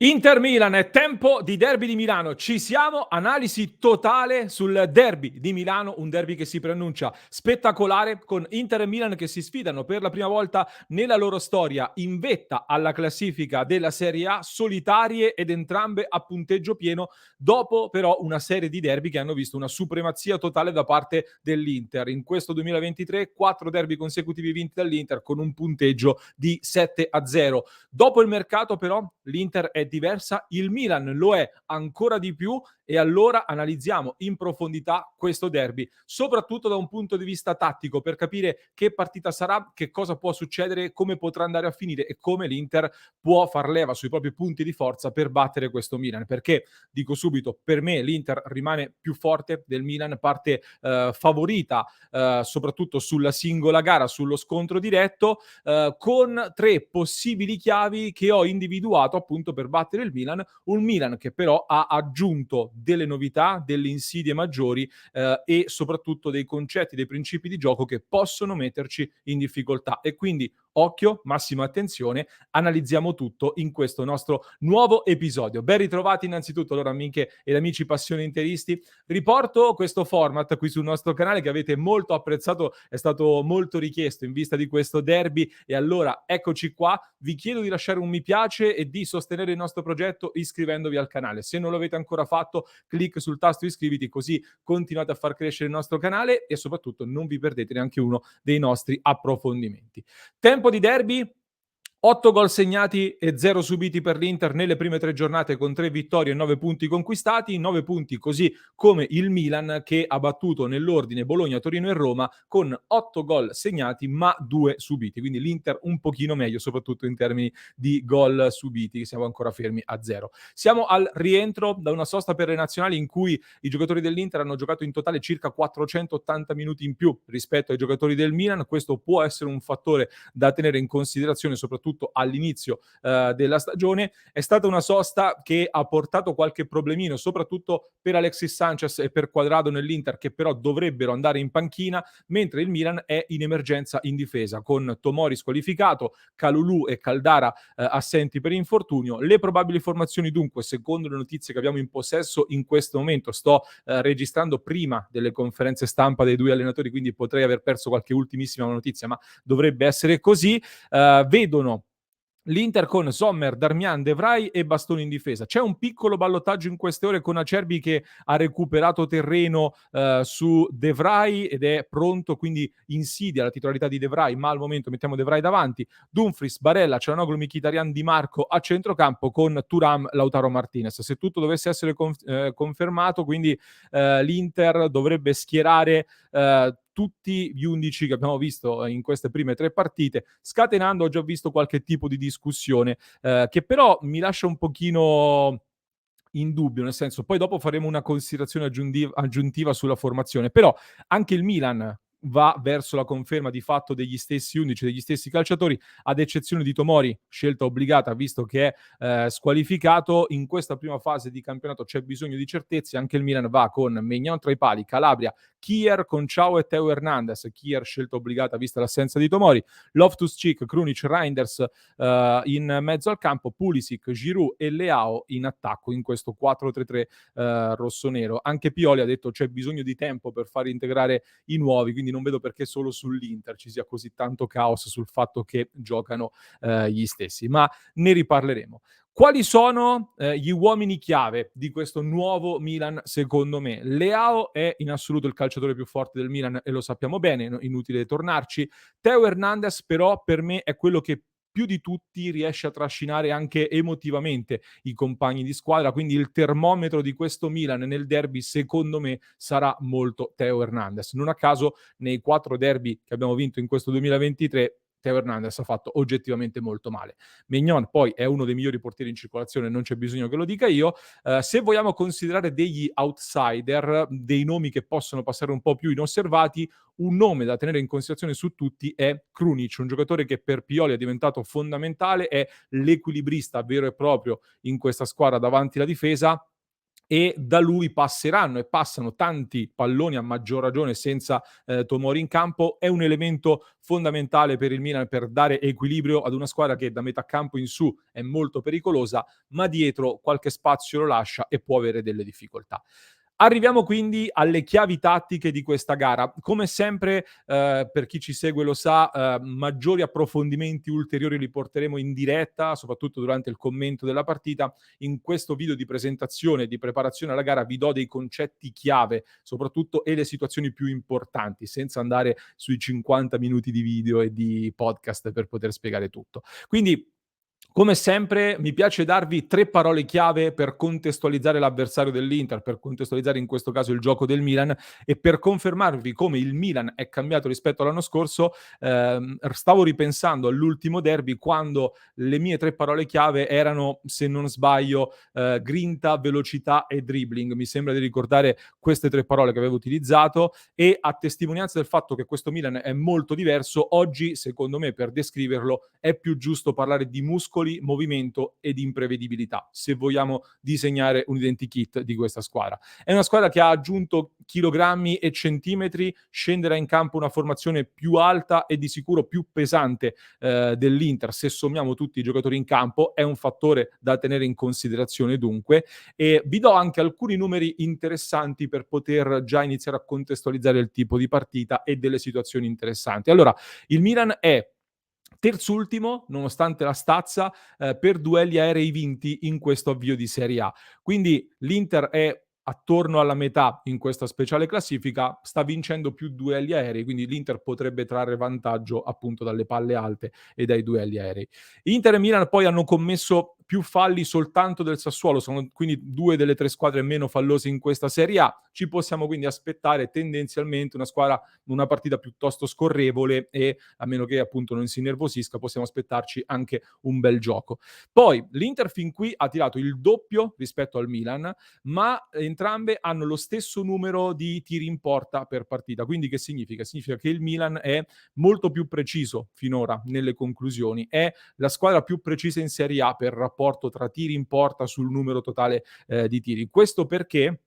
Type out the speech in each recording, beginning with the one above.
Inter Milan, è tempo di derby di Milano. Ci siamo, analisi totale sul derby di Milano, un derby che si preannuncia spettacolare con Inter e Milan che si sfidano per la prima volta nella loro storia in vetta alla classifica della Serie A, solitarie ed entrambe a punteggio pieno, dopo però una serie di derby che hanno visto una supremazia totale da parte dell'Inter. In questo 2023 4 derby consecutivi vinti dall'Inter con un punteggio di 7-0. Dopo il mercato però l'Inter è diversa, il Milan lo è ancora di più e allora analizziamo in profondità questo derby, soprattutto da un punto di vista tattico per capire che partita sarà, che cosa può succedere, come potrà andare a finire e come l'Inter può far leva sui propri punti di forza per battere questo Milan, perché dico subito, per me l'Inter rimane più forte del Milan, parte favorita soprattutto sulla singola gara, sullo scontro diretto, con 3 possibili chiavi che ho individuato appunto per battere il Milan, un Milan che però ha aggiunto delle novità, delle insidie maggiori e soprattutto dei concetti, dei principi di gioco che possono metterci in difficoltà e quindi occhio, massima attenzione, analizziamo tutto in questo nostro nuovo episodio. Ben ritrovati innanzitutto allora amiche ed amici passioni interisti. Riporto questo format qui sul nostro canale che avete molto apprezzato, è stato molto richiesto in vista di questo derby e allora eccoci qua. Vi chiedo di lasciare un mi piace e di sostenere il nostro progetto iscrivendovi al canale. Se non l'avete ancora fatto, clic sul tasto iscriviti così continuate a far crescere il nostro canale e soprattutto non vi perdete neanche uno dei nostri approfondimenti. Tempo di derby, 8 gol segnati e 0 subiti per l'Inter nelle prime 3 giornate con 3 vittorie e 9 punti conquistati, 9 punti così come il Milan che ha battuto nell'ordine Bologna, Torino e Roma con 8 gol segnati ma 2 subiti, quindi l'Inter un pochino meglio soprattutto in termini di gol subiti, siamo ancora fermi a 0. Siamo al rientro da una sosta per le nazionali in cui i giocatori dell'Inter hanno giocato in totale circa 480 minuti in più rispetto ai giocatori del Milan, questo può essere un fattore da tenere in considerazione soprattutto all'inizio della stagione. È stata una sosta che ha portato qualche problemino soprattutto per Alexis Sanchez e per Quadrado nell'Inter che però dovrebbero andare in panchina, mentre il Milan è in emergenza in difesa con Tomori squalificato, Kalulu e Caldara assenti per infortunio. Le probabili formazioni dunque, secondo le notizie che abbiamo in possesso in questo momento, sto registrando prima delle conferenze stampa dei due allenatori, quindi potrei aver perso qualche ultimissima notizia, ma dovrebbe essere così. Vedono l'Inter con Sommer, Darmian, De Vrij e Bastoni in difesa. C'è un piccolo ballottaggio in queste ore con Acerbi che ha recuperato terreno su De Vrij ed è pronto, quindi insidia la titolarità di De Vrij, ma al momento mettiamo De Vrij davanti. Dumfries, Barella, Cianoglu, Mkhitaryan, Di Marco a centrocampo con Thuram, Lautaro Martinez. Se tutto dovesse essere confermato, quindi l'Inter dovrebbe schierare tutti gli 11 che abbiamo visto in queste prime 3 partite, scatenando ho già visto qualche tipo di discussione che però mi lascia un pochino in dubbio, nel senso poi dopo faremo una considerazione aggiuntiva sulla formazione, però anche il Milan va verso la conferma di fatto degli stessi 11, degli stessi calciatori, ad eccezione di Tomori, scelta obbligata visto che è squalificato. In questa prima fase di campionato c'è bisogno di certezze, anche il Milan va con Maignan tra i pali, Calabria, Kier, Concao e Teo Hernandez. Kier scelta obbligata vista l'assenza di Tomori, Loftus-Cheek, Krunic, Reinders in mezzo al campo, Pulisic, Giroud e Leao in attacco in questo 4-3-3 rossonero. Anche Pioli ha detto c'è bisogno di tempo per far integrare i nuovi, quindi non vedo perché solo sull'Inter ci sia così tanto caos sul fatto che giocano gli stessi, ma ne riparleremo. Quali sono gli uomini chiave di questo nuovo Milan secondo me? Leao è in assoluto il calciatore più forte del Milan e lo sappiamo bene, inutile tornarci. Teo Hernandez però per me è quello che più di tutti riesce a trascinare anche emotivamente i compagni di squadra, quindi il termometro di questo Milan nel derby secondo me sarà molto Teo Hernandez. Non a caso nei 4 derby che abbiamo vinto in questo 2023 Teo Hernandez ha fatto oggettivamente molto male. Maignan poi è uno dei migliori portieri in circolazione, non c'è bisogno che lo dica io. Se vogliamo considerare degli outsider, dei nomi che possono passare un po' più inosservati, un nome da tenere in considerazione su tutti è Krunic, un giocatore che per Pioli è diventato fondamentale, è l'equilibrista vero e proprio in questa squadra davanti alla difesa. e da lui passeranno e passano tanti palloni, a maggior ragione senza Tomori in campo. È un elemento fondamentale per il Milan per dare equilibrio ad una squadra che da metà campo in su è molto pericolosa, ma dietro qualche spazio lo lascia e può avere delle difficoltà. Arriviamo quindi alle chiavi tattiche di questa gara. Come sempre, per chi ci segue lo sa, maggiori approfondimenti ulteriori li porteremo in diretta, soprattutto durante il commento della partita. In questo video di presentazione e di preparazione alla gara vi do dei concetti chiave, soprattutto e le situazioni più importanti, senza andare sui 50 minuti di video e di podcast per poter spiegare tutto. Quindi come sempre mi piace darvi 3 parole chiave per contestualizzare l'avversario dell'Inter, per contestualizzare in questo caso il gioco del Milan e per confermarvi come il Milan è cambiato rispetto all'anno scorso. Stavo ripensando all'ultimo derby quando le mie 3 parole chiave erano, se non sbaglio, grinta, velocità e dribbling. Mi sembra di ricordare queste 3 parole che avevo utilizzato e a testimonianza del fatto che questo Milan è molto diverso, oggi secondo me per descriverlo è più giusto parlare di muscoli, movimento ed imprevedibilità, se vogliamo disegnare un identikit di questa squadra. È una squadra che ha aggiunto chilogrammi e centimetri, scenderà in campo una formazione più alta e di sicuro più pesante dell'Inter, se sommiamo tutti i giocatori in campo, è un fattore da tenere in considerazione dunque, e vi do anche alcuni numeri interessanti per poter già iniziare a contestualizzare il tipo di partita e delle situazioni interessanti. Allora, il Milan è terzultimo, nonostante la stazza, per duelli aerei vinti in questo avvio di Serie A. Quindi l'Inter è attorno alla metà in questa speciale classifica, sta vincendo più duelli aerei, quindi l'Inter potrebbe trarre vantaggio appunto dalle palle alte e dai duelli aerei. Inter e Milan poi hanno commesso più falli soltanto del Sassuolo, sono quindi 2 delle 3 squadre meno fallose in questa Serie A. Ci possiamo quindi aspettare tendenzialmente una partita piuttosto scorrevole e a meno che appunto non si innervosisca, possiamo aspettarci anche un bel gioco. Poi l'Inter fin qui ha tirato il doppio rispetto al Milan, ma entrambe hanno lo stesso numero di tiri in porta per partita. Quindi che significa? Significa che il Milan è molto più preciso finora nelle conclusioni, è la squadra più precisa in Serie A per rapporto tra tiri in porta sul numero totale di tiri. Questo perché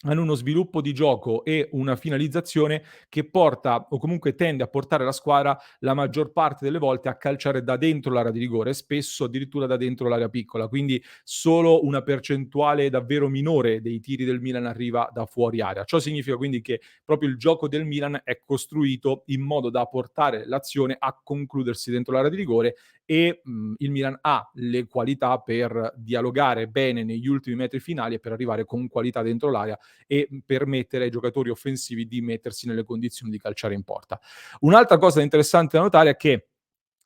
hanno uno sviluppo di gioco e una finalizzazione che porta o comunque tende a portare la squadra la maggior parte delle volte a calciare da dentro l'area di rigore, spesso addirittura da dentro l'area piccola, quindi solo una percentuale davvero minore dei tiri del Milan arriva da fuori area. Ciò significa quindi che proprio il gioco del Milan è costruito in modo da portare l'azione a concludersi dentro l'area di rigore e il Milan ha le qualità per dialogare bene negli ultimi metri finali e per arrivare con qualità dentro l'area e permettere ai giocatori offensivi di mettersi nelle condizioni di calciare in porta. Un'altra cosa interessante da notare è che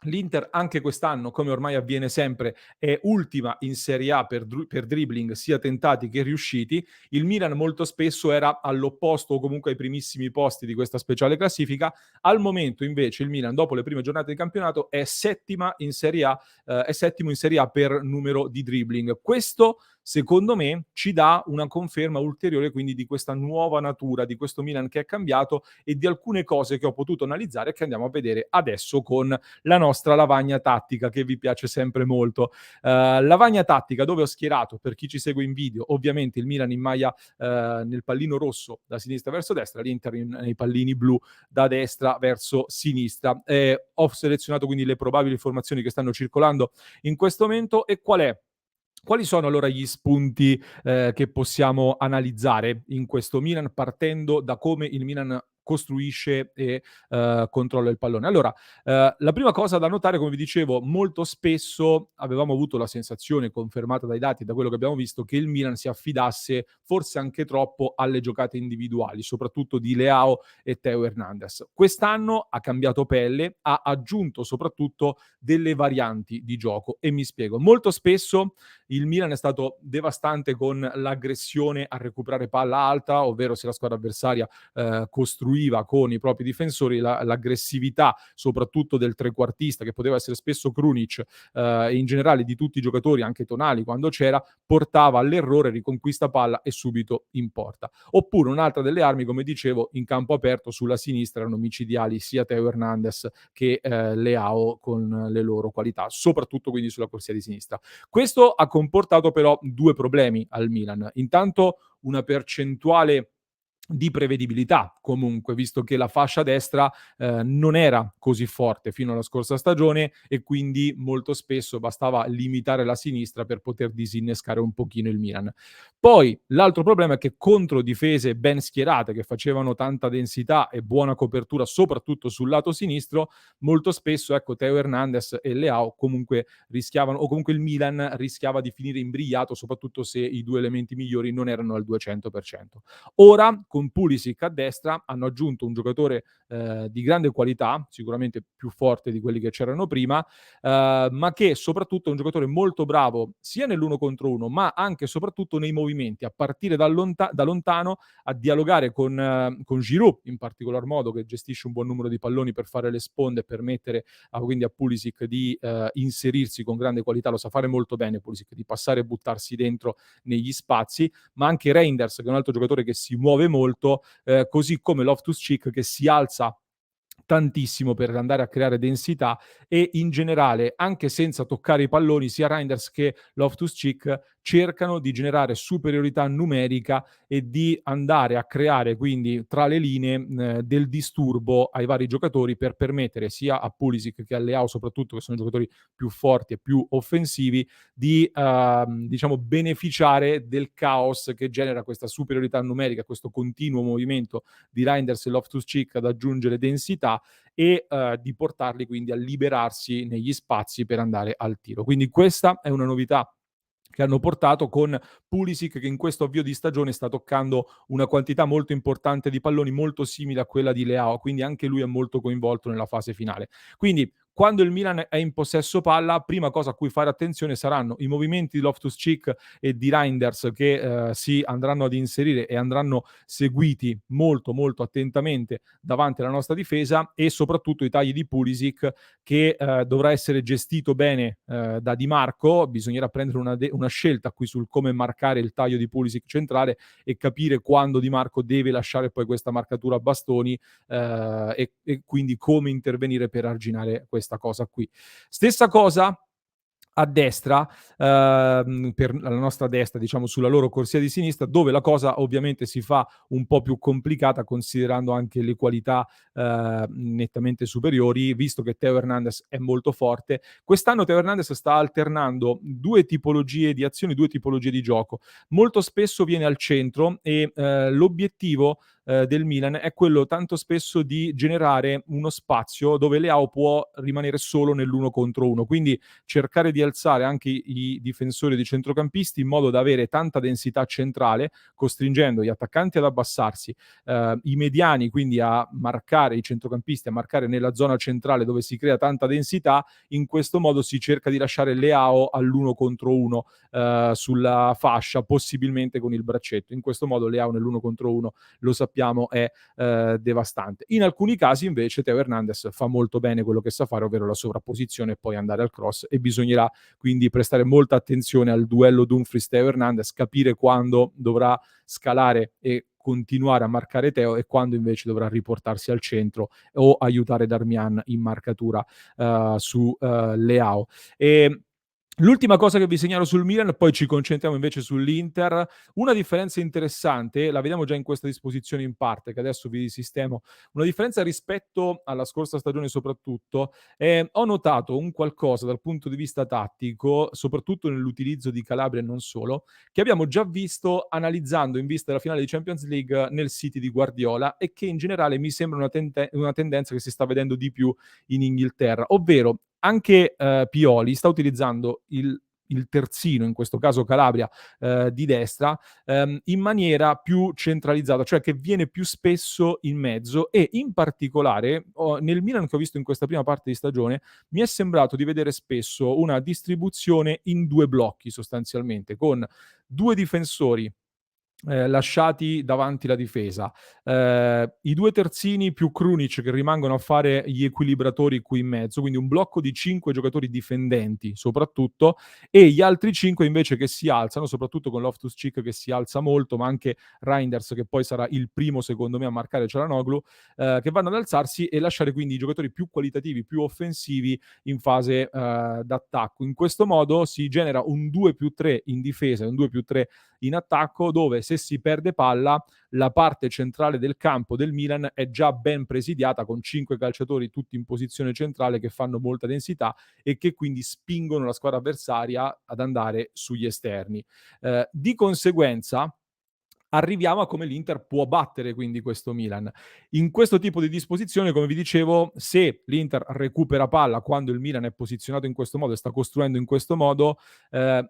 l'Inter anche quest'anno, come ormai avviene sempre, è ultima in Serie A per dribbling sia tentati che riusciti. Il Milan molto spesso era all'opposto o comunque ai primissimi posti di questa speciale classifica. Al momento invece il Milan, dopo le prime giornate di campionato, è settima in Serie A, è settimo in Serie A per numero di dribbling. Questo secondo me ci dà una conferma ulteriore quindi di questa nuova natura, di questo Milan che è cambiato e di alcune cose che ho potuto analizzare e che andiamo a vedere adesso con la nostra lavagna tattica che vi piace sempre molto. Lavagna tattica dove ho schierato, per chi ci segue in video, ovviamente il Milan in maglia nel pallino rosso da sinistra verso destra, l'Inter nei pallini blu da destra verso sinistra. Ho selezionato quindi le probabili formazioni che stanno circolando in questo momento e quali sono allora gli spunti che possiamo analizzare in questo Milan partendo da come il Milan costruisce e controlla il pallone? Allora, la prima cosa da notare, come vi dicevo, molto spesso avevamo avuto la sensazione, confermata dai dati e da quello che abbiamo visto, che il Milan si affidasse forse anche troppo alle giocate individuali, soprattutto di Leao e Theo Hernandez. Quest'anno ha cambiato pelle, ha aggiunto soprattutto delle varianti di gioco e mi spiego. Molto spesso il Milan è stato devastante con l'aggressione a recuperare palla alta, ovvero se la squadra avversaria costruiva costruiva con i propri difensori, l'aggressività soprattutto del trequartista, che poteva essere spesso Krunic, e in generale di tutti i giocatori, anche Tonali quando c'era, portava all'errore, riconquista palla e subito in porta. Oppure un'altra delle armi, come dicevo, in campo aperto sulla sinistra erano micidiali sia Theo Hernandez che Leao con le loro qualità, soprattutto quindi sulla corsia di sinistra. Questo ha comportato però due problemi al Milan. Intanto una percentuale di prevedibilità comunque, visto che la fascia destra non era così forte fino alla scorsa stagione e quindi molto spesso bastava limitare la sinistra per poter disinnescare un pochino il Milan. Poi l'altro problema è che contro difese ben schierate che facevano tanta densità e buona copertura soprattutto sul lato sinistro, molto spesso ecco Theo Hernandez e Leao comunque rischiavano, o comunque il Milan rischiava di finire imbrigliato, soprattutto se i due elementi migliori non erano al 200%. Ora, con Pulisic a destra, hanno aggiunto un giocatore di grande qualità, sicuramente più forte di quelli che c'erano prima, ma che soprattutto è un giocatore molto bravo sia nell'uno contro uno, ma anche e soprattutto nei movimenti, a partire da lontano, a dialogare con Giroud, in particolar modo, che gestisce un buon numero di palloni per fare le sponde e permettere quindi a Pulisic di inserirsi con grande qualità. Lo sa fare molto bene Pulisic, di passare e buttarsi dentro negli spazi, ma anche Reinders, che è un altro giocatore che si muove molto, così come Loftus-Cheek, che si alza tantissimo per andare a creare densità, e in generale, anche senza toccare i palloni, sia Reinders che Loftus-Cheek cercano di generare superiorità numerica e di andare a creare quindi tra le linee del disturbo ai vari giocatori, per permettere sia a Pulisic che a Leao soprattutto, che sono giocatori più forti e più offensivi, di diciamo beneficiare del caos che genera questa superiorità numerica, questo continuo movimento di Reinders e Loftus-Cheek ad aggiungere densità e di portarli quindi a liberarsi negli spazi per andare al tiro. Quindi questa è una novità che hanno portato, con Pulisic che in questo avvio di stagione sta toccando una quantità molto importante di palloni, molto simile a quella di Leao, quindi anche lui è molto coinvolto nella fase finale. Quindi quando il Milan è in possesso palla, prima cosa a cui fare attenzione saranno i movimenti di Loftus-Cheek e di Reinders, che si andranno ad inserire e andranno seguiti molto molto attentamente davanti alla nostra difesa, e soprattutto i tagli di Pulisic, che dovrà essere gestito bene da Di Marco. Bisognerà prendere una scelta qui sul come marcare il taglio di Pulisic centrale e capire quando Di Marco deve lasciare poi questa marcatura a bastoni, e quindi come intervenire per arginare questa cosa qui. Stessa cosa a destra, per la nostra destra, diciamo sulla loro corsia di sinistra, dove la cosa ovviamente si fa un po' più complicata, considerando anche le qualità nettamente superiori, visto che Theo Hernandez è molto forte. Quest'anno Theo Hernandez sta alternando due tipologie di azioni, due tipologie di gioco. Molto spesso viene al centro e l'obiettivo del Milan è quello tanto spesso di generare uno spazio dove Leao può rimanere solo nell'uno contro uno, quindi cercare di alzare anche i difensori, i centrocampisti, in modo da avere tanta densità centrale, costringendo gli attaccanti ad abbassarsi, i mediani quindi a marcare, i centrocampisti a marcare nella zona centrale dove si crea tanta densità. In questo modo si cerca di lasciare Leao all'uno contro uno sulla fascia, possibilmente con il braccetto. In questo modo Leao nell'uno contro uno, lo sappiamo, è devastante. In alcuni casi invece Theo Hernandez fa molto bene quello che sa fare, ovvero la sovrapposizione e poi andare al cross, e bisognerà quindi prestare molta attenzione al duello Dumfries-Theo Hernandez, capire quando dovrà scalare e continuare a marcare Theo e quando invece dovrà riportarsi al centro o aiutare Darmian in marcatura su Leao. E l'ultima cosa che vi segnalo sul Milan, poi ci concentriamo invece sull'Inter. Una differenza interessante, la vediamo già in questa disposizione in parte, che adesso vi sistemo. Una differenza rispetto alla scorsa stagione soprattutto, ho notato un qualcosa dal punto di vista tattico, soprattutto nell'utilizzo di Calabria e non solo, che abbiamo già visto analizzando in vista della finale di Champions League nel City di Guardiola, e che in generale mi sembra una tendenza che si sta vedendo di più in Inghilterra, ovvero anche Pioli sta utilizzando il terzino, in questo caso Calabria, di destra, in maniera più centralizzata, cioè che viene più spesso in mezzo, e in particolare nel Milan che ho visto in questa prima parte di stagione mi è sembrato di vedere spesso una distribuzione in due blocchi sostanzialmente, con due difensori lasciati davanti la difesa. I 2 terzini più Krunic che rimangono a fare gli equilibratori qui in mezzo, quindi un blocco di 5 giocatori difendenti soprattutto, e gli altri 5 invece che si alzano, soprattutto con Loftus-Cheek che si alza molto, ma anche Reinders che poi sarà il primo secondo me a marcare Çalhanoğlu, che vanno ad alzarsi e lasciare quindi i giocatori più qualitativi, più offensivi in fase, d'attacco. In questo modo si genera un 2+3 in difesa e un 2+3 in attacco, dove se si perde palla la parte centrale del campo del Milan è già ben presidiata con 5 calciatori tutti in posizione centrale che fanno molta densità e che quindi spingono la squadra avversaria ad andare sugli esterni. Di conseguenza arriviamo a come l'Inter può battere quindi questo Milan. In questo tipo di disposizione, come vi dicevo, se l'Inter recupera palla quando il Milan è posizionato in questo modo e sta costruendo in questo modo,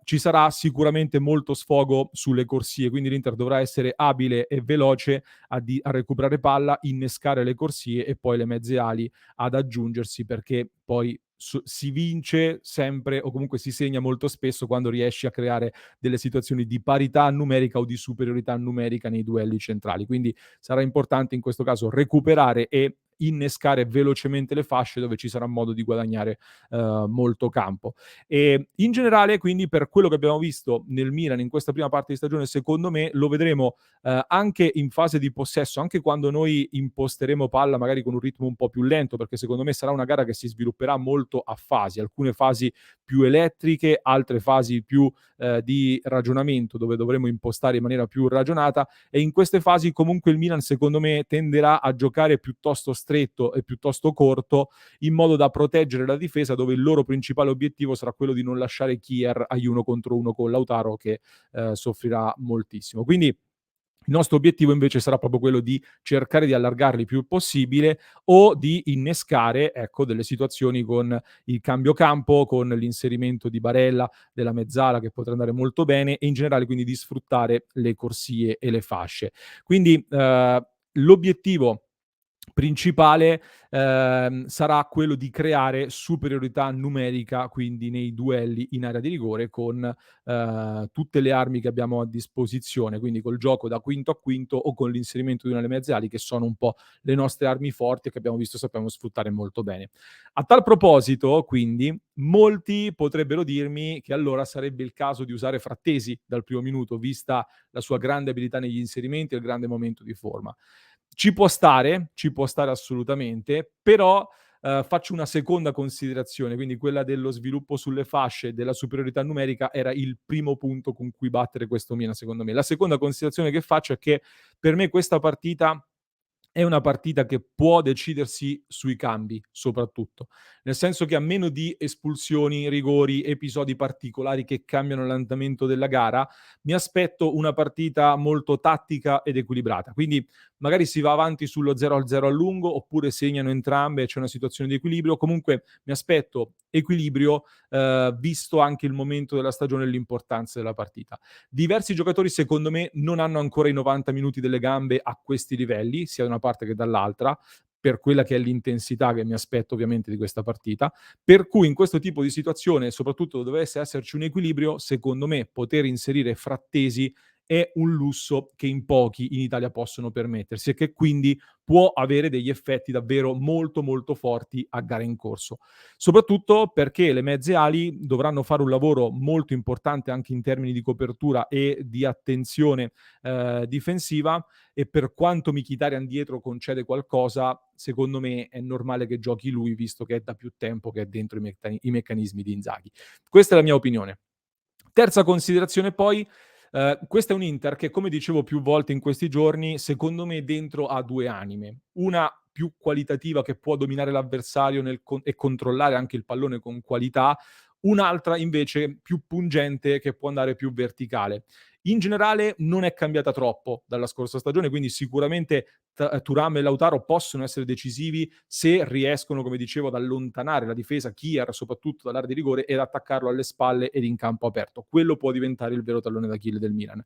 ci sarà sicuramente molto sfogo sulle corsie, quindi l'Inter dovrà essere abile e veloce a recuperare palla, innescare le corsie e poi le mezze ali ad aggiungersi, perché poi si vince sempre o comunque si segna molto spesso quando riesci a creare delle situazioni di parità numerica o di superiorità numerica nei duelli centrali. Quindi sarà importante in questo caso recuperare e innescare velocemente le fasce dove ci sarà modo di guadagnare molto campo. E in generale, quindi, per quello che abbiamo visto nel Milan in questa prima parte di stagione, secondo me lo vedremo anche in fase di possesso, anche quando noi imposteremo palla magari con un ritmo un po' più lento, perché secondo me sarà una gara che si svilupperà molto a fasi, alcune fasi più elettriche, altre fasi più di ragionamento dove dovremo impostare in maniera più ragionata, e in queste fasi comunque il Milan secondo me tenderà a giocare piuttosto stretto e piuttosto corto, in modo da proteggere la difesa, dove il loro principale obiettivo sarà quello di non lasciare Kier agli uno contro uno con Lautaro che soffrirà moltissimo. Quindi il nostro obiettivo invece sarà proprio quello di cercare di allargarli il più possibile o di innescare, ecco, delle situazioni con il cambio campo, con l'inserimento di Barella, della mezzala che potrà andare molto bene, e in generale quindi di sfruttare le corsie e le fasce. Quindi, l'obiettivo principale, sarà quello di creare superiorità numerica, quindi nei duelli in area di rigore con, tutte le armi che abbiamo a disposizione, quindi col gioco da quinto a quinto o con l'inserimento di una delle mezze ali, che sono un po' le nostre armi forti che abbiamo visto sappiamo sfruttare molto bene. A tal proposito, quindi, molti potrebbero dirmi che allora sarebbe il caso di usare Frattesi dal primo minuto, vista la sua grande abilità negli inserimenti e il grande momento di forma. Ci può stare assolutamente, però, faccio una seconda considerazione, quindi quella dello sviluppo sulle fasce, della superiorità numerica era il primo punto con cui battere questo Milan secondo me. La seconda considerazione che faccio è che per me questa partita è una partita che può decidersi sui cambi, soprattutto. Nel senso che a meno di espulsioni, rigori, episodi particolari che cambiano l'andamento della gara, mi aspetto una partita molto tattica ed equilibrata. Quindi magari si va avanti sullo 0-0 a lungo, oppure segnano entrambe e c'è una situazione di equilibrio. Comunque mi aspetto equilibrio, visto anche il momento della stagione e l'importanza della partita. Diversi giocatori secondo me non hanno ancora i 90 minuti delle gambe a questi livelli, sia da una parte che dall'altra, per quella che è l'intensità che mi aspetto ovviamente di questa partita. Per cui in questo tipo di situazione, soprattutto dove dovesse esserci un equilibrio, secondo me poter inserire Frattesi è un lusso che in pochi in Italia possono permettersi e che quindi può avere degli effetti davvero molto molto forti a gara in corso. Soprattutto perché le mezze ali dovranno fare un lavoro molto importante anche in termini di copertura e di attenzione difensiva, e per quanto Mkhitaryan dietro concede qualcosa, secondo me è normale che giochi lui, visto che è da più tempo che è dentro i meccanismi di Inzaghi. Questa è la mia opinione. Terza considerazione poi, questa è un Inter che, come dicevo più volte in questi giorni, secondo me dentro ha 2 anime. Una più qualitativa che può dominare l'avversario e controllare anche il pallone con qualità, un'altra invece più pungente che può andare più verticale. In generale non è cambiata troppo dalla scorsa stagione, quindi sicuramente Thuram e Lautaro possono essere decisivi se riescono, come dicevo, ad allontanare la difesa, Kier soprattutto dall'area di rigore, ed attaccarlo alle spalle ed in campo aperto. Quello può diventare il vero tallone d'Achille del Milan.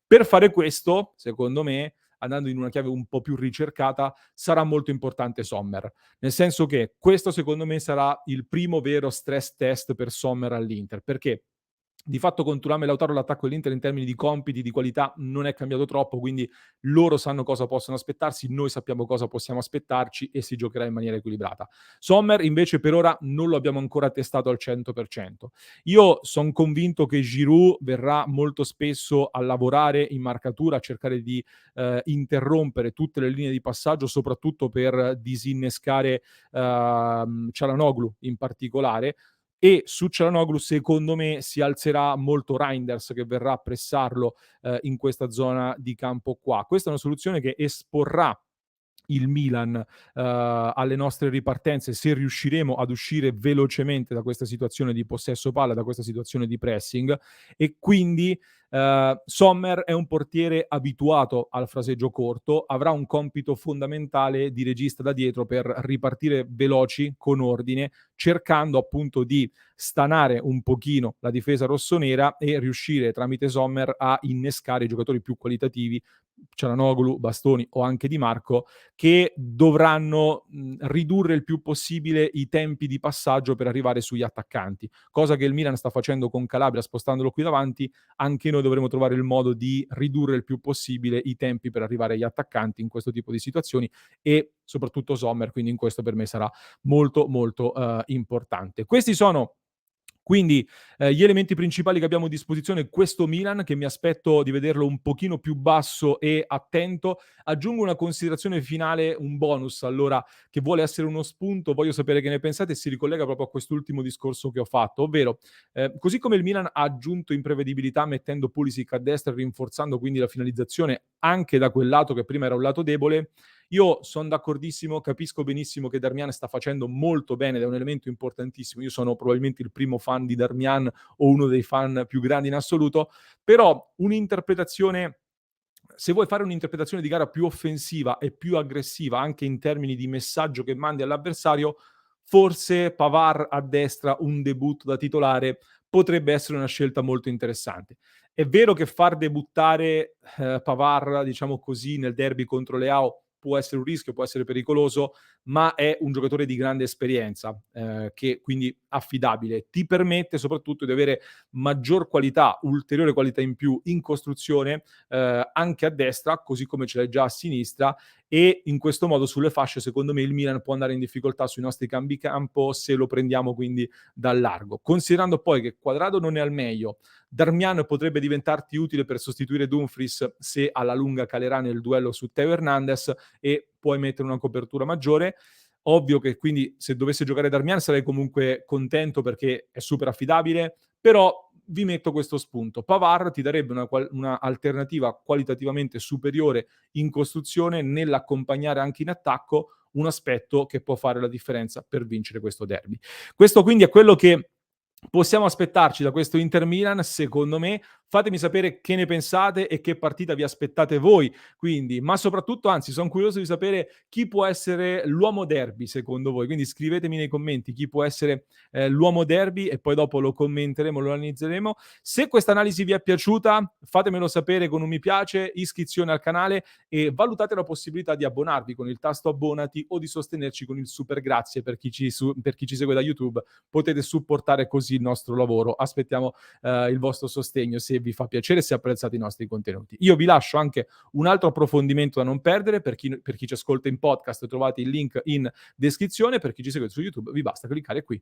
Per fare questo, secondo me, andando in una chiave un po' più ricercata, sarà molto importante Sommer. Nel senso che questo secondo me sarà il primo vero stress test per Sommer all'Inter. Perché? Di fatto con Thuram e Lautaro l'attacco dell'Inter in termini di compiti, di qualità non è cambiato troppo, quindi loro sanno cosa possono aspettarsi, noi sappiamo cosa possiamo aspettarci e si giocherà in maniera equilibrata. Sommer invece per ora non lo abbiamo ancora testato al 100%. Io son convinto che Giroud verrà molto spesso a lavorare in marcatura, a cercare di interrompere tutte le linee di passaggio, soprattutto per disinnescare Çalhanoğlu in particolare, e su Çalhanoğlu secondo me si alzerà molto Reinders che verrà a pressarlo in questa zona di campo qua. Questa è una soluzione che esporrà il Milan alle nostre ripartenze, se riusciremo ad uscire velocemente da questa situazione di possesso palla, da questa situazione di pressing, e quindi Sommer è un portiere abituato al fraseggio corto, avrà un compito fondamentale di regista da dietro per ripartire veloci, con ordine, cercando appunto di stanare un pochino la difesa rossonera e riuscire tramite Sommer a innescare i giocatori più qualitativi, Çalhanoğlu, Bastoni o anche Di Marco, che dovranno ridurre il più possibile i tempi di passaggio per arrivare sugli attaccanti, cosa che il Milan sta facendo con Calabria spostandolo qui davanti. Anche noi dovremo trovare il modo di ridurre il più possibile i tempi per arrivare agli attaccanti in questo tipo di situazioni, e soprattutto Sommer, quindi in questo per me sarà molto molto importante. Questi sono quindi gli elementi principali che abbiamo a disposizione, questo Milan che mi aspetto di vederlo un pochino più basso e attento. Aggiungo una considerazione finale, un bonus allora, che vuole essere uno spunto, voglio sapere che ne pensate, e si ricollega proprio a quest'ultimo discorso che ho fatto, ovvero così come il Milan ha aggiunto imprevedibilità mettendo Pulisic a destra e rinforzando quindi la finalizzazione anche da quel lato che prima era un lato debole, io son d'accordissimo, capisco benissimo che Darmian sta facendo molto bene ed è un elemento importantissimo. Io sono probabilmente il primo fan di Darmian o uno dei fan più grandi in assoluto, però un'interpretazione, se vuoi fare un'interpretazione di gara più offensiva e più aggressiva anche in termini di messaggio che mandi all'avversario, forse Pavard a destra, un debutto da titolare, potrebbe essere una scelta molto interessante. È vero che far debuttare Pavard, diciamo così, nel derby contro Leao può essere un rischio, può essere pericoloso, ma è un giocatore di grande esperienza, che quindi affidabile. Ti permette soprattutto di avere maggior qualità, ulteriore qualità in più in costruzione, anche a destra, così come ce l'hai già a sinistra, e in questo modo sulle fasce secondo me il Milan può andare in difficoltà sui nostri cambi campo se lo prendiamo quindi dal largo. Considerando poi che Quadrado non è al meglio, Darmian potrebbe diventarti utile per sostituire Dumfries se alla lunga calerà nel duello su Teo Hernandez e puoi mettere una copertura maggiore. Ovvio che quindi se dovesse giocare Darmian sarei comunque contento perché è super affidabile, però vi metto questo spunto. Pavard ti darebbe una alternativa qualitativamente superiore in costruzione, nell'accompagnare anche in attacco un aspetto che può fare la differenza per vincere questo derby. Questo quindi è quello che possiamo aspettarci da questo Inter Milan, secondo me. Fatemi sapere che ne pensate e che partita vi aspettate voi, quindi, ma soprattutto, anzi, son curioso di sapere chi può essere l'uomo derby secondo voi. Quindi scrivetemi nei commenti chi può essere l'uomo derby e poi dopo lo commenteremo, lo analizzeremo. Se questa analisi vi è piaciuta, fatemelo sapere con un mi piace, iscrizione al canale e valutate la possibilità di abbonarvi con il tasto abbonati o di sostenerci con il super grazie per chi ci segue da YouTube. Potete supportare così il nostro lavoro. Aspettiamo il vostro sostegno se vi fa piacere e se apprezzate i nostri contenuti. Io vi lascio anche un altro approfondimento da non perdere. Per chi ci ascolta in podcast trovate il link in descrizione, per chi ci segue su YouTube vi basta cliccare qui.